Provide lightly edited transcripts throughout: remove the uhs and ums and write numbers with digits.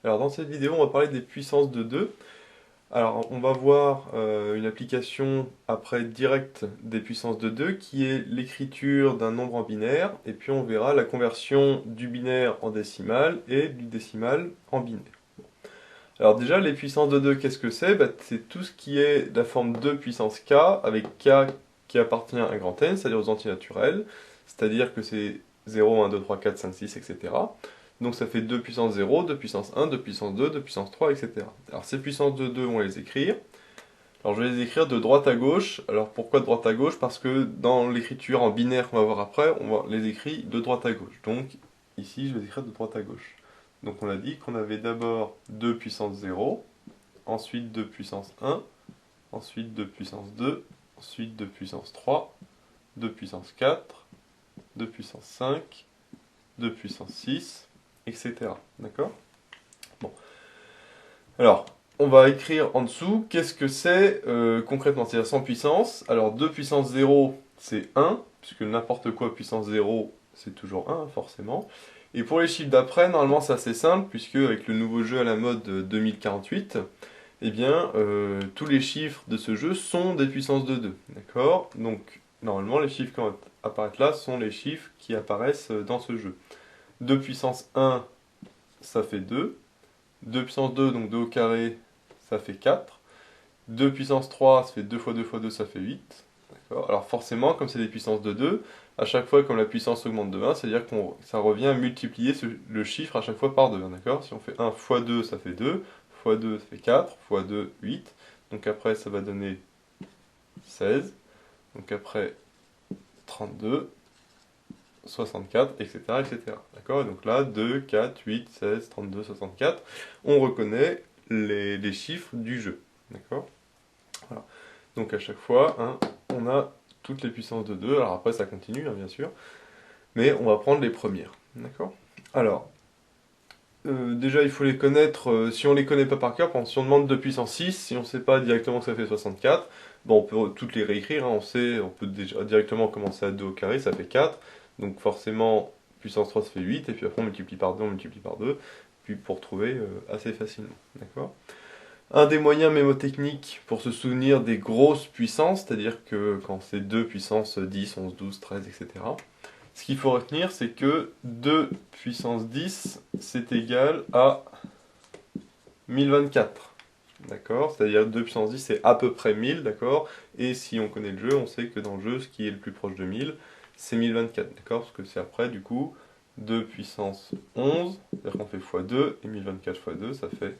Alors dans cette vidéo, on va parler des puissances de 2. Alors on va voir une application après directe des puissances de 2 qui est l'écriture d'un nombre en binaire et puis on verra la conversion du binaire en décimal et du décimal en binaire. Alors déjà les puissances de 2, qu'est-ce que c'est? C'est tout ce qui est de la forme 2 puissance k avec k qui appartient à un grand N, c'est-à-dire aux entiers naturels, c'est-à-dire que c'est 0, 1, 2, 3, 4, 5, 6, etc. Donc ça fait 2 puissance 0, 2 puissance 1, 2 puissance 2, 2 puissance 3, etc. Alors ces puissances de 2, on va les écrire. Alors je vais les écrire de droite à gauche. Alors pourquoi de droite à gauche? Parce que dans l'écriture en binaire qu'on va voir après, on va les écrire de droite à gauche. Donc ici, je vais les écrire de droite à gauche. Donc on a dit qu'on avait d'abord 2 puissance 0, ensuite 2 puissance 1, ensuite 2 puissance 2, ensuite 2 puissance 3, 2 puissance 4, 2 puissance 5, 2 puissance 6, etc. D'accord? Bon. Alors, on va écrire en dessous, qu'est-ce que c'est concrètement? C'est-à-dire sans puissance. Alors, 2 puissance 0, c'est 1, puisque n'importe quoi puissance 0, c'est toujours 1, forcément. Et pour les chiffres d'après, normalement, c'est assez simple, puisque avec le nouveau jeu à la mode 2048, eh bien, tous les chiffres de ce jeu sont des puissances de 2. D'accord? Donc, normalement, les chiffres qui vont apparaître là sont les chiffres qui apparaissent dans ce jeu. 2 puissance 1, ça fait 2. 2 puissance 2, donc 2 au carré, ça fait 4. 2 puissance 3, ça fait 2 fois 2 fois 2, ça fait 8. Alors forcément, comme c'est des puissances de 2, à chaque fois comme la puissance augmente de 1, c'est-à-dire que ça revient à multiplier le chiffre à chaque fois par 2. D'accord? Si on fait 1 fois 2, ça fait 2. Fois 2, ça fait 4. Fois 2, 8. Donc après, ça va donner 16. Donc après, 32. 64, etc. etc. D'accord? Donc là, 2, 4, 8, 16, 32, 64, on reconnaît les chiffres du jeu. D'accord? Voilà. Donc à chaque fois, hein, on a toutes les puissances de 2. Alors après, ça continue, hein, bien sûr. Mais on va prendre les premières. D'accord? Alors, déjà, il faut les connaître. Si on les connaît pas par cœur, par exemple, si on demande 2 puissance 6, si on ne sait pas directement que ça fait 64, bon, on peut toutes les réécrire. Hein, on peut déjà directement commencer à 2 au carré, ça fait 4. Donc forcément, puissance 3, ça fait 8. Et puis après, on multiplie par 2, on multiplie par 2. Puis pour trouver assez facilement. D'accord? Un des moyens mémotechniques pour se souvenir des grosses puissances, c'est-à-dire que quand c'est 2 puissance 10, 11, 12, 13, etc. Ce qu'il faut retenir, c'est que 2 puissance 10, c'est égal à 1024. D'accord? C'est-à-dire 2 puissance 10, c'est à peu près 1000, d'accord? Et si on connaît le jeu, on sait que dans le jeu, ce qui est le plus proche de 1000, c'est 1024, d'accord? Parce que c'est après, du coup, 2 puissance 11, c'est-à-dire qu'on fait x2, et 1024 fois 2, ça fait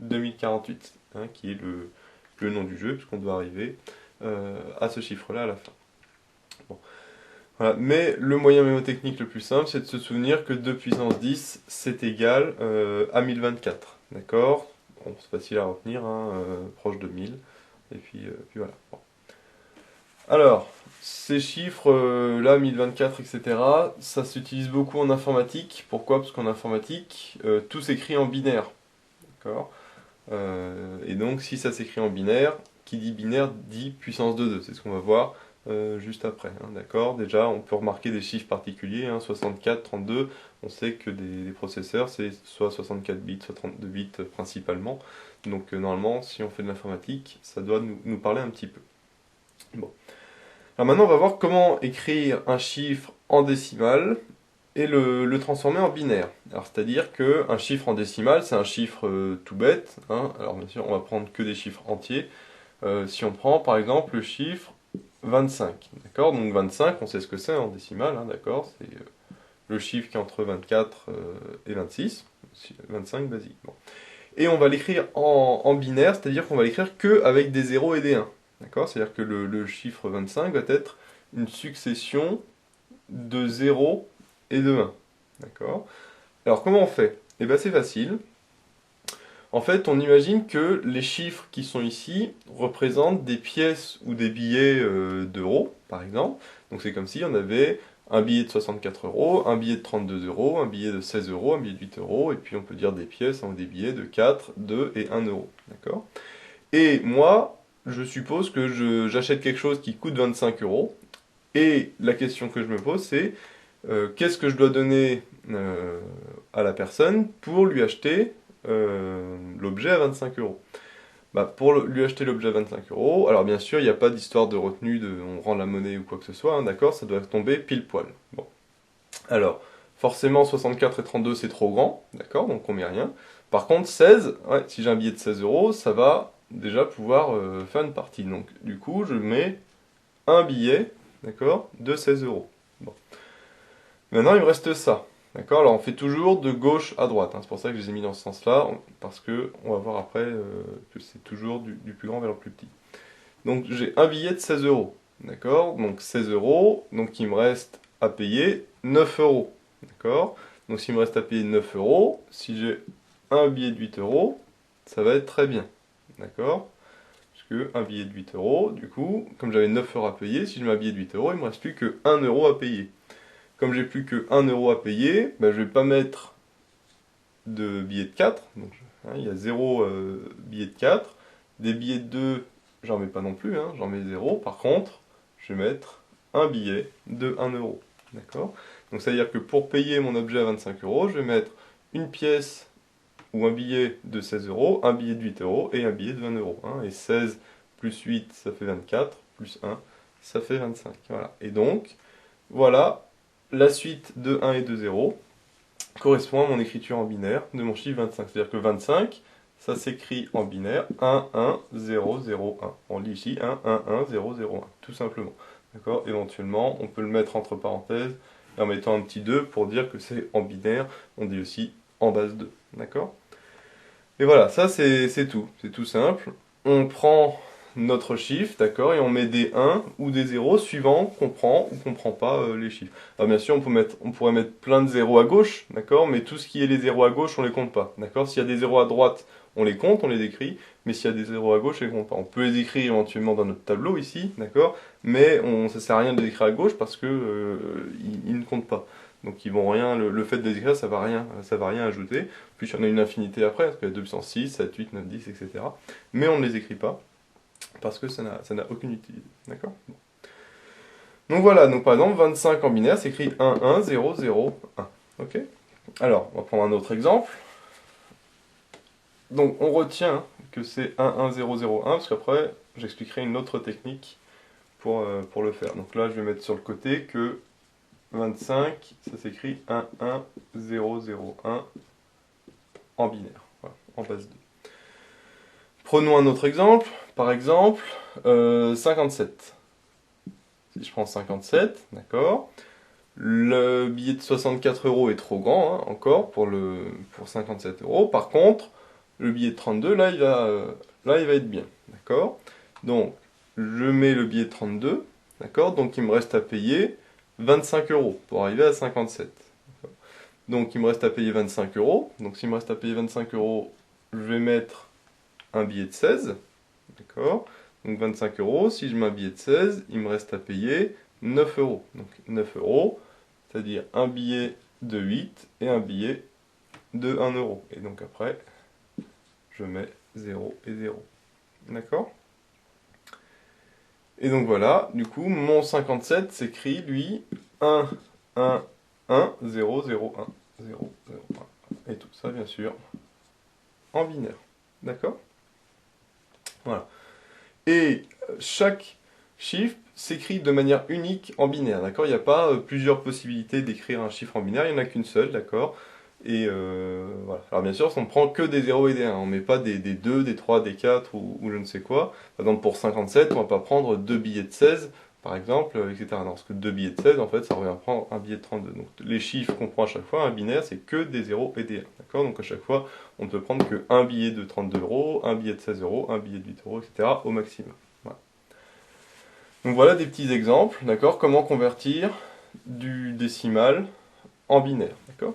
2048, hein, qui est le nom du jeu, puisqu'on doit arriver à ce chiffre-là à la fin. Bon. Voilà. Mais le moyen mémotechnique le plus simple, c'est de se souvenir que 2 puissance 10, c'est égal à 1024. D'accord? Bon, c'est facile à retenir, hein, proche de 1000. Et puis voilà. Bon. Alors, ces chiffres-là, 1024, etc., ça s'utilise beaucoup en informatique. Pourquoi? Parce qu'en informatique, tout s'écrit en binaire. D'accord? Et donc, si ça s'écrit en binaire, qui dit binaire dit puissance de 2. C'est ce qu'on va voir juste après. Hein, d'accord? Déjà, on peut remarquer des chiffres particuliers. Hein, 64, 32, on sait que des processeurs, c'est soit 64 bits, soit 32 bits principalement. Donc, normalement, si on fait de l'informatique, ça doit nous parler un petit peu. Bon. Alors maintenant, on va voir comment écrire un chiffre en décimale et le transformer en binaire. Alors c'est-à-dire qu'un chiffre en décimale, c'est un chiffre tout bête. Hein. Alors bien sûr, on va prendre que des chiffres entiers. Si on prend par exemple le chiffre 25, d'accord? Donc 25, on sait ce que c'est en décimale, hein, d'accord? C'est le chiffre qui est entre 24 et 26, 25 basique. Bon. Et on va l'écrire en binaire, c'est-à-dire qu'on va l'écrire que avec des 0 et des 1. D'accord? C'est-à-dire que le chiffre 25 va être une succession de 0 et de 1. D'accord? Alors comment on fait? Eh bien c'est facile. En fait, on imagine que les chiffres qui sont ici représentent des pièces ou des billets d'euros, par exemple. Donc c'est comme si on avait un billet de 64 euros, un billet de 32 euros, un billet de 16 euros, un billet de 8 euros, et puis on peut dire des pièces ou des billets de 4, 2 et 1 euro. D'accord? Et moi, je suppose que j'achète quelque chose qui coûte 25 euros, et la question que je me pose, c'est qu'est-ce que je dois donner à la personne pour lui acheter l'objet à 25 euros. Bah, pour lui acheter l'objet à 25 euros, alors bien sûr, il n'y a pas d'histoire de retenue, on rend la monnaie ou quoi que ce soit, hein, d'accord, ça doit tomber pile poil. Bon. Alors, forcément, 64 et 32, c'est trop grand, d'accord, donc on met rien. Par contre, 16, ouais, si j'ai un billet de 16 euros, ça va déjà pouvoir faire une partie. Donc, du coup, je mets un billet, d'accord, de 16 euros. Bon. Maintenant, il me reste ça. D'accord? Alors, on fait toujours de gauche à droite, hein. C'est pour ça que je les ai mis dans ce sens-là, parce que on va voir après que c'est toujours du plus grand vers le plus petit. Donc, j'ai un billet de 16 euros. D'accord? Donc, 16 euros, donc il me reste à payer 9 euros. D'accord? Donc, s'il me reste à payer 9 euros, si j'ai un billet de 8 euros, ça va être très bien. D'accord? Parce que un billet de 8 euros, du coup, comme j'avais 9 euros à payer, si je mets un billet de 8 euros, il me reste plus que 1 euro à payer. Comme j'ai plus que 1 euro à payer, ben, je vais pas mettre de billets de 4. Donc, hein, il y a 0 billets de 4. Des billets de 2, j'en mets pas non plus, hein, j'en mets 0. Par contre, je vais mettre un billet de 1 euro. D'accord? Donc ça veut dire que pour payer mon objet à 25 euros, je vais mettre une pièce ou un billet de 16 euros, un billet de 8 euros et un billet de 20 euros. Hein. Et 16 plus 8, ça fait 24, plus 1, ça fait 25. Voilà. Et donc, voilà, la suite de 1 et de 0 correspond à mon écriture en binaire de mon chiffre 25. C'est-à-dire que 25, ça s'écrit en binaire 1, 1, 0, 0, 1. On lit ici 1, 1, 1, 0, 0, 1, tout simplement. D'accord? Éventuellement, on peut le mettre entre parenthèses et en mettant un petit 2 pour dire que c'est en binaire. On dit aussi en base 2. D'accord? Et voilà, ça c'est tout simple. On prend notre chiffre, d'accord, et on met des 1 ou des 0 suivant qu'on prend ou qu'on prend pas les chiffres. Alors bien sûr, on pourrait mettre plein de 0 à gauche, d'accord, mais tout ce qui est les 0 à gauche, on les compte pas, d'accord. S'il y a des 0 à droite, on les compte, on les écrit, mais s'il y a des 0 à gauche, on les compte pas. On peut les écrire éventuellement dans notre tableau ici, d'accord, mais ça sert à rien de les écrire à gauche parce que ils ne comptent pas. Donc ils vont rien, le fait de les écrire, ça va rien ajouter. Puis il y en a une infinité après, parce qu'il y a 2 puissance 6, 7, 8, 9, 10, etc. Mais on ne les écrit pas, parce que ça n'a aucune utilité. D'accord? Bon. Donc voilà, donc par exemple, 25 en binaire s'écrit 1, 1, 0, 0, 1. Ok? Alors, on va prendre un autre exemple. Donc on retient que c'est 1, 1, 0, 0, 1, parce qu'après, j'expliquerai une autre technique pour le faire. Donc là, je vais mettre sur le côté que 25, ça s'écrit 1, 1, 0, 0, 1 en binaire, voilà, en base 2. Prenons un autre exemple, par exemple 57. Si je prends 57, d'accord, le billet de 64 euros est trop grand, hein, encore, pour 57 euros. Par contre, le billet de 32, là, il va être bien, d'accord. Donc, je mets le billet de 32, d'accord, donc il me reste à payer 25 euros pour arriver à 57. Donc, il me reste à payer 25 euros. Donc, s'il me reste à payer 25 euros, je vais mettre un billet de 16, d'accord? Donc 25 euros, si je mets un billet de 16, il me reste à payer 9 euros. Donc 9 euros, c'est-à-dire un billet de 8 et un billet de 1 euro. Et donc après, je mets 0 et 0. D'accord? Et donc voilà, du coup, mon 57 s'écrit, lui, 1, 1, 1, 0, 0, 1, 0, 0, 1. Et tout ça, bien sûr, en binaire. D'accord? Voilà. Et chaque chiffre s'écrit de manière unique en binaire, d'accord? Il n'y a pas plusieurs possibilités d'écrire un chiffre en binaire, il n'y en a qu'une seule, d'accord? Et voilà. Alors bien sûr, on ne prend que des 0 et des 1, on ne met pas des 2, des 3, des 4 ou je ne sais quoi. Par exemple, pour 57, on ne va pas prendre deux billets de 16, par exemple, etc. Non, parce que deux billets de 16, en fait, ça revient à prendre un billet de 32. Donc les chiffres qu'on prend à chaque fois, un binaire, c'est que des 0 et des 1, d'accord? Donc à chaque fois, on ne peut prendre que un billet de 32 euros, un billet de 16 euros, un billet de 8 euros, etc. au maximum. Voilà. Donc voilà des petits exemples, d'accord? Comment convertir du décimal en binaire, d'accord?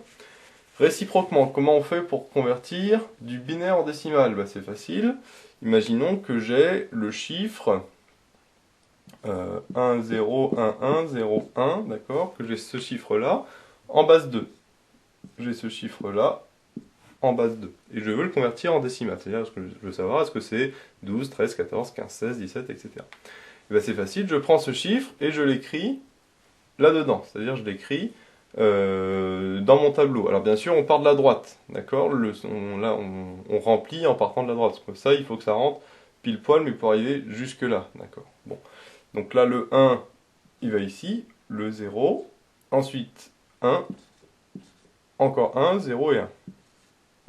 Réciproquement, comment on fait pour convertir du binaire en décimal? Bah, c'est facile. Imaginons que j'ai le chiffre 1, 0, 1, 1, 0, 1, d'accord? Que j'ai ce chiffre-là en base 2. J'ai ce chiffre-là en base 2. Et je veux le convertir en décimal. C'est-à-dire que je veux savoir est-ce que c'est 12, 13, 14, 15, 16, 17, etc. Et bien c'est facile, je prends ce chiffre et je l'écris là-dedans. C'est-à-dire je l'écris dans mon tableau. Alors bien sûr, on part de la droite, d'accord? Là, on remplit en partant de la droite. Comme ça, il faut que ça rentre pile poil, mais pour arriver jusque là, d'accord? Bon. Donc là, le 1, il va ici, le 0, ensuite 1, encore 1, 0 et 1.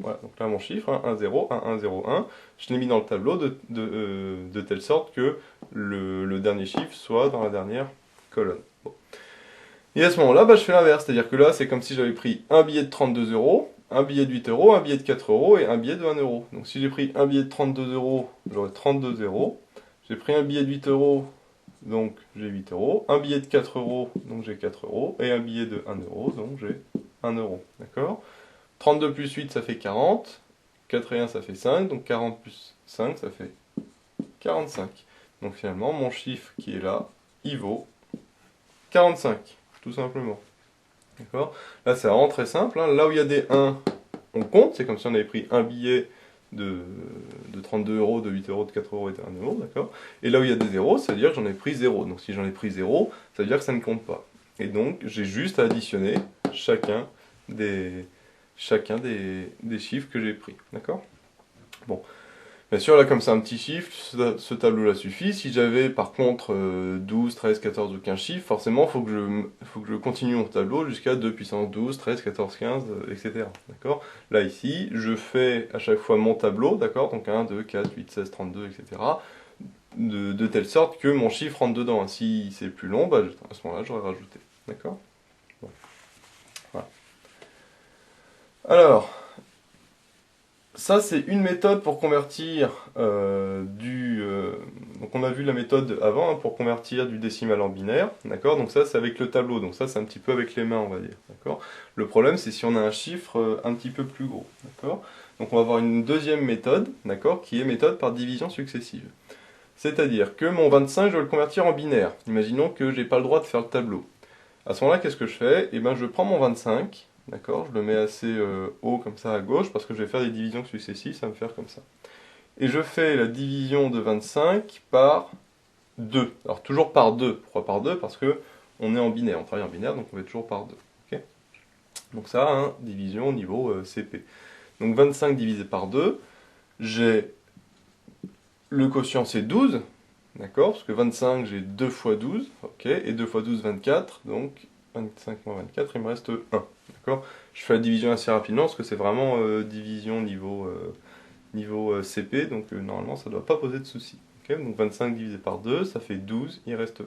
Voilà, donc là mon chiffre, hein, 1, 0, 1, 1, 0, 1, je l'ai mis dans le tableau de telle sorte que le dernier chiffre soit dans la dernière colonne. Bon. Et à ce moment-là, bah, je fais l'inverse, c'est-à-dire que là c'est comme si j'avais pris un billet de 32 euros, un billet de 8 euros, un billet de 4 euros et un billet de 1 euro. Donc si j'ai pris un billet de 32 euros, j'aurai 32 euros. J'ai pris un billet de 8 euros, donc j'ai 8 euros. Un billet de 4 euros, donc j'ai 4 euros. Et un billet de 1 euro, donc j'ai 1 euro. D'accord? 32 plus 8, ça fait 40. 4 et 1, ça fait 5. Donc 40 plus 5, ça fait 45. Donc finalement, mon chiffre qui est là, il vaut 45, tout simplement. D'accord? Là, c'est vraiment très simple, hein. Là où il y a des 1, on compte. C'est comme si on avait pris un billet de 32 euros, de 8 euros, de 4 euros et de 1 euro. D'accord? Et là où il y a des 0, ça veut dire que j'en ai pris 0. Donc si j'en ai pris 0, ça veut dire que ça ne compte pas. Et donc, j'ai juste à additionner chacun des chiffres que j'ai pris. D'accord? Bon. Bien sûr, là, comme c'est un petit chiffre, ce tableau-là suffit. Si j'avais, par contre, 12, 13, 14 ou 15 chiffres, forcément, faut que je continue mon tableau jusqu'à 2 puissance 12, 13, 14, 15, etc. D'accord? Là, ici, je fais à chaque fois mon tableau, d'accord? Donc 1, 2, 4, 8, 16, 32, etc. De telle sorte que mon chiffre rentre dedans. Si c'est plus long, bah, à ce moment-là, j'aurais rajouté. D'accord? Bon. Voilà. Alors, ça, c'est une méthode pour convertir donc on a vu la méthode avant, hein, pour convertir du décimal en binaire, d'accord? Donc ça, c'est avec le tableau, donc ça, c'est un petit peu avec les mains, on va dire, d'accord? Le problème, c'est si on a un chiffre un petit peu plus gros, d'accord? Donc on va avoir une deuxième méthode, d'accord? Qui est méthode par division successive. C'est-à-dire que mon 25, je vais le convertir en binaire. Imaginons que j'ai pas le droit de faire le tableau. À ce moment-là, qu'est-ce que je fais? Eh ben, je prends mon 25, d'accord? Je le mets assez haut comme ça à gauche parce que je vais faire des divisions successives, ça va me faire comme ça. Et je fais la division de 25 par 2. Alors toujours par 2. Pourquoi par 2? Parce que on est en binaire, on travaille en binaire, donc on fait toujours par 2. Okay, donc ça, hein, division au niveau CP. Donc 25 divisé par 2, j'ai le quotient c'est 12, d'accord? Parce que 25, j'ai 2 fois 12, ok? Et 2 fois 12, 24, donc 25 moins 24, il me reste 1, d'accord? Je fais la division assez rapidement, parce que c'est vraiment division niveau CP, donc normalement ça ne doit pas poser de soucis. Okay, donc 25 divisé par 2, ça fait 12, il reste 1.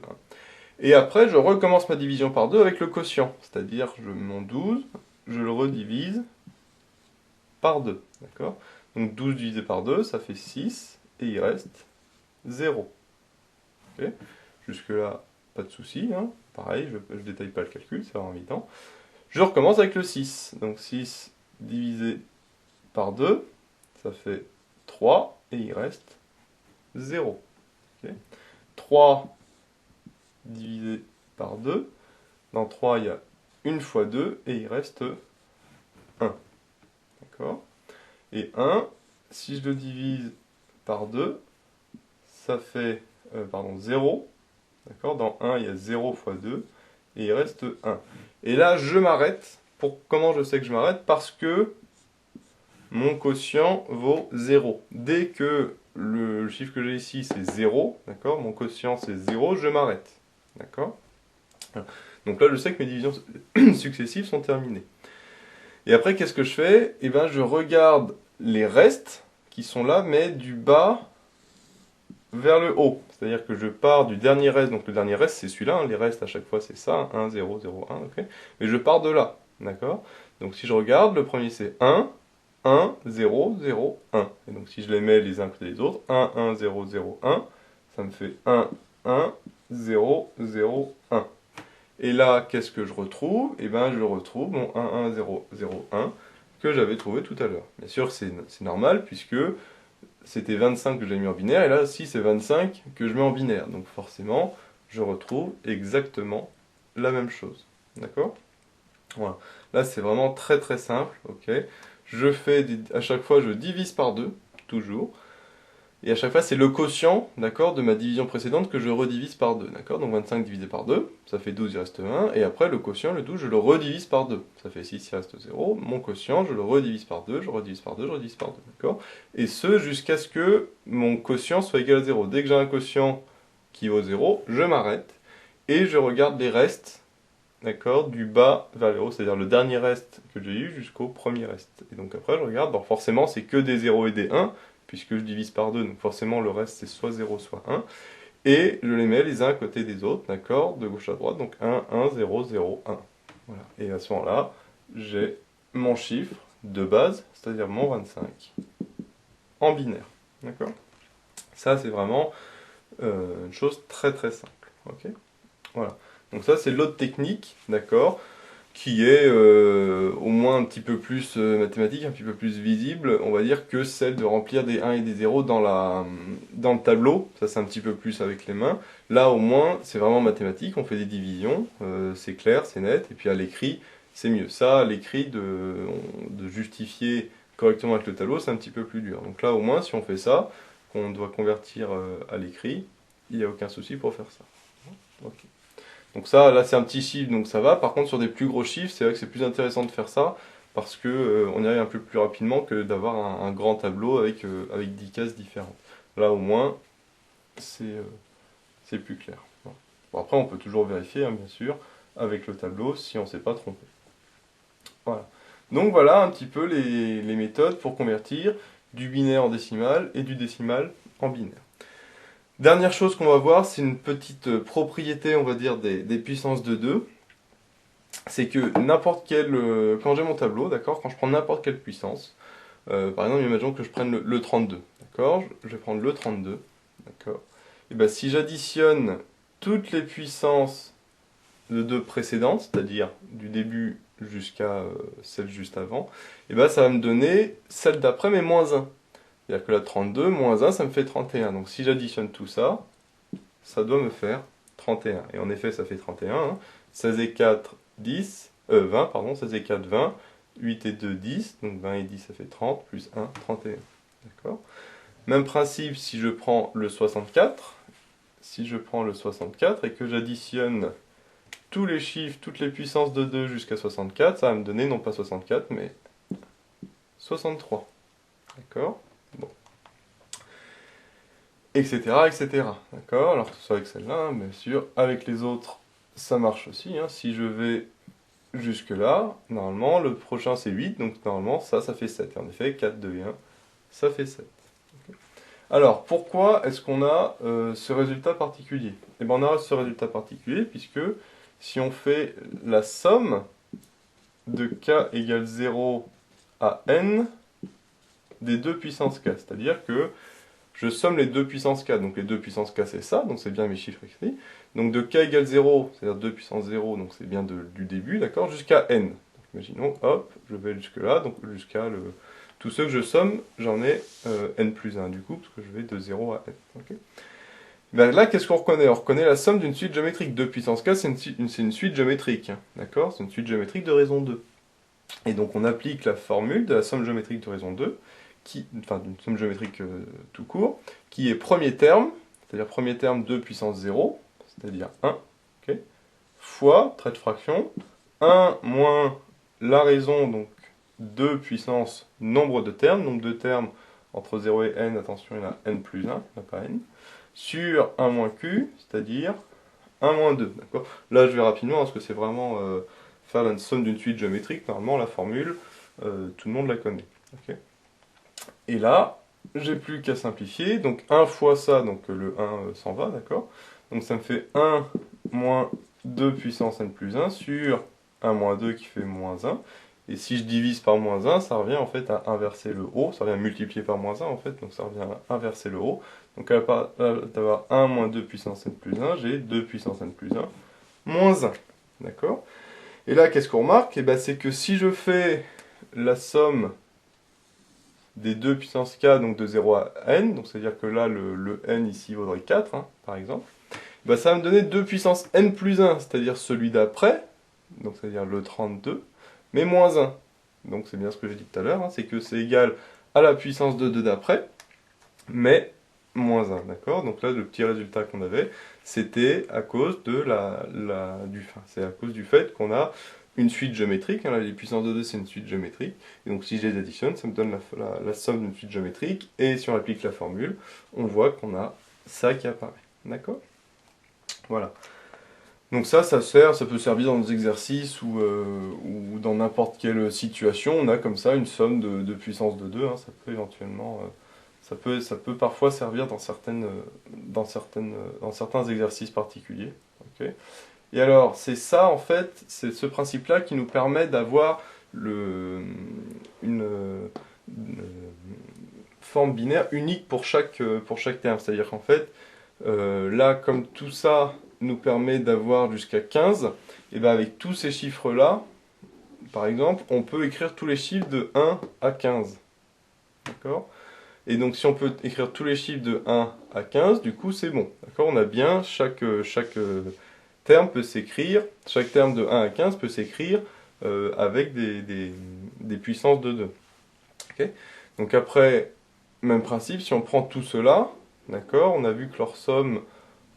Et après, je recommence ma division par 2 avec le quotient, c'est-à-dire mon 12, je le redivise par 2, d'accord? Donc 12 divisé par 2, ça fait 6, et il reste 0. Okay, jusque-là, pas de souci, hein. Pareil, je ne détaille pas le calcul, c'est vraiment évident. Je recommence avec le 6, donc 6 divisé par 2, ça fait 3, et il reste 0. Okay. 3 divisé par 2. Dans 3, il y a 1 fois 2 et il reste 1. D'accord? Et 1, si je le divise par 2, ça fait 0. D'accord? Dans 1, il y a 0 fois 2 et il reste 1. Et là, je m'arrête. Comment je sais que je m'arrête? Parce que mon quotient vaut 0. Dès que le chiffre que j'ai ici, c'est 0, d'accord? Mon quotient, c'est 0, je m'arrête. D'accord? Donc là, je sais que mes divisions successives sont terminées. Et après, qu'est-ce que je fais? Eh bien, je regarde les restes qui sont là, mais du bas vers le haut. C'est-à-dire que je pars du dernier reste. Donc le dernier reste, c'est celui-là. Hein. Les restes, à chaque fois, c'est ça. 1, 0, 0, 1. Okay, mais je pars de là. D'accord? Donc si je regarde, le premier, c'est 1. 1, 0, 0, 1. Et donc si je les mets les uns côté des autres, 1, 1, 0, 0, 1, ça me fait 1, 1, 0, 0, 1. Et là, qu'est-ce que je retrouve? Eh bien, je retrouve mon 1, 1, 0, 0, 1 que j'avais trouvé tout à l'heure. Bien sûr, c'est normal puisque c'était 25 que j'avais mis en binaire, et là, si c'est 25 que je mets en binaire. Donc forcément, je retrouve exactement la même chose. D'accord? Voilà. Là, c'est vraiment très très simple. Ok, je fais à chaque fois, je divise par 2, toujours. Et à chaque fois, c'est le quotient, d'accord, de ma division précédente que je redivise par 2, d'accord. Donc 25 divisé par 2, ça fait 12, il reste 1. Et après, le quotient, le 12, je le redivise par 2. Ça fait 6, il reste 0. Mon quotient, je le redivise par 2, je redivise par 2, je redivise par 2, d'accord. Et ce, jusqu'à ce que mon quotient soit égal à 0. Dès que j'ai un quotient qui vaut 0, je m'arrête. Et je regarde les restes, d'accord, du bas vers le haut, c'est-à-dire le dernier reste que j'ai eu jusqu'au premier reste. Et donc après, je regarde, bon, forcément, c'est que des 0 et des 1, puisque je divise par 2, donc forcément le reste c'est soit 0 soit 1, et je les mets les uns à côté des autres, d'accord, de gauche à droite, donc 1, 1, 0, 0, 1. Voilà. Et à ce moment-là, j'ai mon chiffre de base, c'est-à-dire mon 25, en binaire, d'accord. Ça c'est vraiment une chose très très simple, ok. Voilà. Donc ça c'est l'autre technique, d'accord, qui est au moins un petit peu plus mathématique, un petit peu plus visible, on va dire, que celle de remplir des 1 et des 0 dans le tableau. Ça, c'est un petit peu plus avec les mains. Là, au moins, c'est vraiment mathématique, on fait des divisions, c'est clair, c'est net, et puis à l'écrit, c'est mieux. Ça, à l'écrit, de justifier correctement avec le tableau, c'est un petit peu plus dur. Donc là, au moins, si on fait ça, qu'on doit convertir à l'écrit, il n'y a aucun souci pour faire ça. Ok. Donc ça, là c'est un petit chiffre, donc ça va. Par contre, sur des plus gros chiffres, c'est vrai que c'est plus intéressant de faire ça, parce que on y arrive un peu plus rapidement que d'avoir un grand tableau avec 10 cases différentes. Là au moins, c'est plus clair. Voilà. Bon, après, on peut toujours vérifier, hein, bien sûr, avec le tableau, si on ne s'est pas trompé. Voilà. Donc voilà un petit peu les méthodes pour convertir du binaire en décimal et du décimal en binaire. Dernière chose qu'on va voir, c'est une petite propriété, on va dire, des puissances de 2. C'est que n'importe quel. Quand j'ai mon tableau, d'accord, quand je prends n'importe quelle puissance, par exemple, imaginons que je prenne le 32, d'accord, je vais prendre le 32, d'accord, et bien si j'additionne toutes les puissances de 2 précédentes, c'est-à-dire du début jusqu'à celle juste avant, et ben ça va me donner celle d'après, mais moins 1. C'est-à-dire que la 32, moins 1, ça me fait 31. Donc si j'additionne tout ça, ça doit me faire 31. Et en effet, ça fait 31. Hein. 16 et 4, 10. 20, pardon. 16 et 4, 20. 8 et 2, 10. Donc 20 et 10, ça fait 30. Plus 1, 31. D'accord. Même principe si je prends le 64. Si je prends le 64 et que j'additionne tous les chiffres, toutes les puissances de 2 jusqu'à 64, ça va me donner non pas 64, mais 63. D'accord. Bon. Etc. etc. D'accord. Alors que ce soit avec celle-là, hein, bien sûr. Avec les autres, ça marche aussi. Hein. Si je vais jusque là, normalement, le prochain c'est 8, donc normalement, ça fait 7. Et en effet, 4, 2 et 1, ça fait 7. Okay. Alors, pourquoi est-ce qu'on a ce résultat particulier? Eh bien, on a ce résultat particulier puisque si on fait la somme de k égale 0 à n des 2 puissances k, c'est-à-dire que je somme les 2 puissances k, donc les 2 puissances k c'est ça, donc c'est bien mes chiffres écrits. Donc de k égale 0, c'est-à-dire 2 puissance 0, donc c'est bien du début, d'accord, jusqu'à n. Donc, imaginons, hop, je vais jusque là, donc jusqu'à tous ceux que je somme, j'en ai n plus 1 du coup, parce que je vais de 0 à n. Okay. Ben là, qu'est-ce qu'on reconnaît? On reconnaît la somme d'une suite géométrique. 2 puissance k, c'est une suite géométrique, hein, d'accord? C'est une suite géométrique de raison 2. Et donc on applique la formule de la somme géométrique de raison 2, enfin d'une somme géométrique tout court, qui est premier terme, c'est-à-dire premier terme 2 puissance 0, c'est-à-dire 1, okay, fois, trait de fraction, 1 moins la raison, donc 2 puissance nombre de termes, nombre de termes entre 0 et n, attention il y en a n plus 1, il n'y en a pas n, sur 1 moins q, c'est-à-dire 1 moins 2, d'accord. Là je vais rapidement, parce que c'est vraiment faire la somme d'une suite géométrique, normalement la formule, tout le monde la connaît. Okay. Et là, j'ai plus qu'à simplifier, donc 1 fois ça, donc le 1 s'en va, d'accord. Donc ça me fait 1 moins 2 puissance n plus 1 sur 1 moins 2 qui fait moins 1. Et si je divise par moins 1, ça revient en fait à inverser le haut, ça revient à multiplier par moins 1 en fait, donc ça revient à inverser le haut. Donc à la place d'avoir 1 moins 2 puissance n plus 1, j'ai 2 puissance n plus 1 moins 1, d'accord. Et là, qu'est-ce qu'on remarque? Eh ben, c'est que si je fais la somme des 2 puissance k, donc de 0 à n, donc c'est-à-dire que là, le n ici vaudrait 4, hein, par exemple, bah, ça va me donner 2 puissance n plus 1, c'est-à-dire celui d'après, donc c'est-à-dire le 32, mais moins 1. Donc c'est bien ce que j'ai dit tout à l'heure, hein, c'est que c'est égal à la puissance de 2 d'après, mais moins 1, d'accord? Donc là, le petit résultat qu'on avait, c'était à cause de c'est à cause du fait qu'on a une suite géométrique, hein, là, les puissances de 2, c'est une suite géométrique, et donc si je les additionne, ça me donne la somme d'une suite géométrique, et si on applique la formule, on voit qu'on a ça qui apparaît, d'accord? Voilà. Donc ça peut servir dans des exercices ou dans n'importe quelle situation, on a comme ça une somme de puissance de 2, hein, ça peut éventuellement, ça peut parfois servir dans certains exercices particuliers. Ok. Et alors, c'est ça en fait, c'est ce principe-là qui nous permet d'avoir une, une forme binaire unique pour chaque terme. C'est-à-dire qu'en fait, là, comme tout ça nous permet d'avoir jusqu'à 15, et bien avec tous ces chiffres-là, par exemple, on peut écrire tous les chiffres de 1 à 15. D'accord? Et donc si on peut écrire tous les chiffres de 1 à 15, du coup c'est bon. D'accord? On a bien, chaque terme peut s'écrire, chaque terme de 1 à 15 peut s'écrire avec des puissances de 2. Ok. Donc après, même principe, si on prend tout cela, d'accord, on a vu que leur somme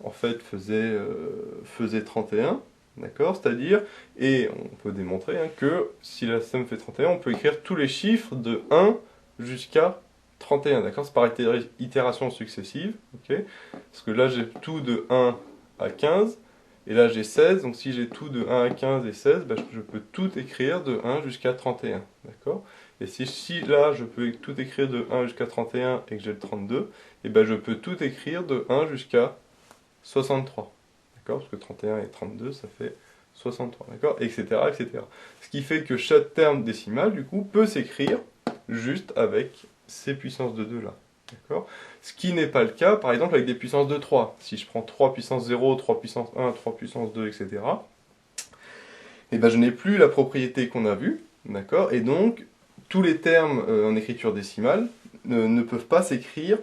en fait faisait 31, d'accord, c'est-à-dire, et on peut démontrer hein, que si la somme fait 31, on peut écrire tous les chiffres de 1 jusqu'à 31, d'accord, c'est par itération successive, ok, parce que là j'ai tout de 1 à 15, et là j'ai 16, donc si j'ai tout de 1 à 15 et 16, ben, je peux tout écrire de 1 jusqu'à 31, d'accord. Et si là je peux tout écrire de 1 jusqu'à 31 et que j'ai le 32, et ben je peux tout écrire de 1 jusqu'à 63. D'accord? Parce que 31 et 32, ça fait 63. D'accord? Etc., etc. Ce qui fait que chaque terme décimal, du coup, peut s'écrire juste avec ces puissances de 2 là. D'accord? Ce qui n'est pas le cas, par exemple, avec des puissances de 3. Si je prends 3 puissance 0, 3 puissance 1, 3 puissance 2, etc., et ben je n'ai plus la propriété qu'on a vue. D'accord? Et donc, tous les termes en écriture décimale ne peuvent pas s'écrire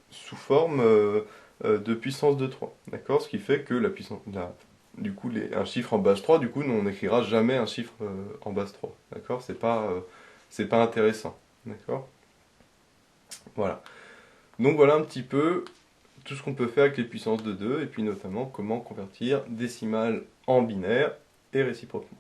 sous forme de puissance de 3. D'accord? Ce qui fait que du coup, un chiffre en base 3, du coup, nous, on n'écrira jamais un chiffre en base 3. D'accord? C'est pas intéressant. D'accord? Voilà. Donc voilà un petit peu tout ce qu'on peut faire avec les puissances de 2, et puis notamment comment convertir décimales en binaire et réciproquement.